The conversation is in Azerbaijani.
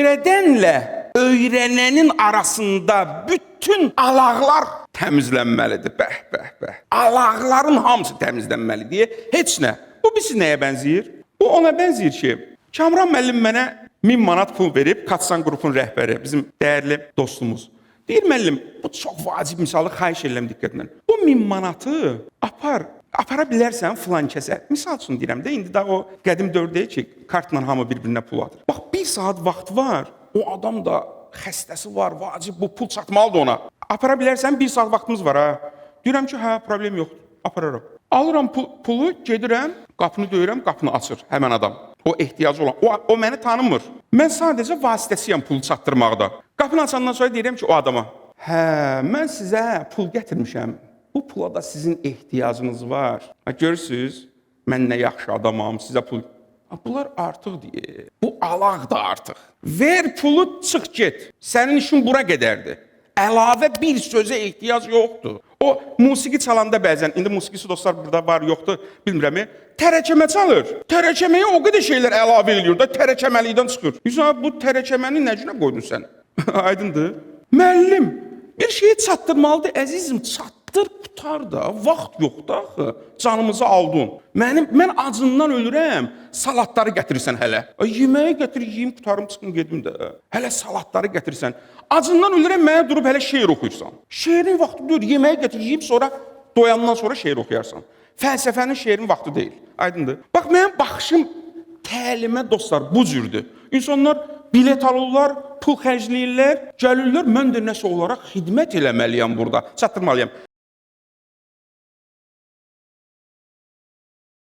öyrədənlə öyrənənin arasında bütün alaqlar təmizlənməlidir. Bəh, bəh, bəh. Alaqların hamısı təmizlənməlidir deyə heç nə. Bu bilsiz nəyə bənzəyir? Bu ona bənzəyir ki, Kamran müəllim mənə 1000 manat pul verib, Katsan qrupun rəhbəri, bizim dəyərli dostumuz. Deyir müəllim, bu çox vacib misalı, xahiş edirəm diqqətlə. Bu 1000 manatı apara bilərsən filan kəsə. Misal üçün deyirəm də, indi də o qədim dördəyik ki, kartla hamı bir-birinə pul atır. Bax, 1 saat vaxt var, o adam da xəstəsi var, vacib bu pul çatmalıdır ona. Apara bilərsən, 1 saat vaxtımız var ha. Deyirəm ki, hə, problem yoxdur, apararam. Alıram pulu, gedirəm, qapını döyürəm, qapını açır həmən adam. O ehtiyacı olan, o məni tanımır. Mən sadəcə vasitəsiyəm pulu çatdırmaqda. Qapını açandan sonra deyirəm ki, o adama, hə, mən sizə pul gətirmişəm. Bu pula da sizin ehtiyacınız var. Görürsünüz, mən nə yaxşı adamam, sizə pul. Bunlar artıq deyir. Bu alaq da artıq. Ver pulu, çıx get. Sənin işin bura qədərdir. Əlavə bir sözə ehtiyac yoxdur. O musiqi çalanda bəzən, indi musiqisi dostlar burada var, yoxdur, bilmirəm. Tərəkəmə çalır. Tərəkəməyə o qədər şeylər əlavə ediyor da, tərəkəməlikdən çıxır. Yüzən bu tərəkəməni nə günə qoydun sən? Aydındır. Müəllim, bir şeyi çatdırmalıdır, əzizim, çatdır, qutar da, vaxt yoxdur axı. Canımızı aldın. Mən acından ölürəm, salatları gətirirsən hələ. Yeməyi gətir, yeyim, qutarım, çıxın, gedim də. Hələ salatları gətirirsən. Acından ölürəm, mənə durub hələ şeir oxuyursan. Şeirin vaxtı deyil, yeməyi gətir, yeyib sonra, doyandan sonra şeir oxuyarsan. Fəlsəfənin şeirin vaxtı deyil. Aydındır. Bax, mənim baxışım təlimə dostlar bu cürdür. İnsanlar bilet alırlar, pul xərcləyirlər, gəlirlər, mən də nəsə olaraq xidmət eləməliyəm burada, çatdırmalıyam.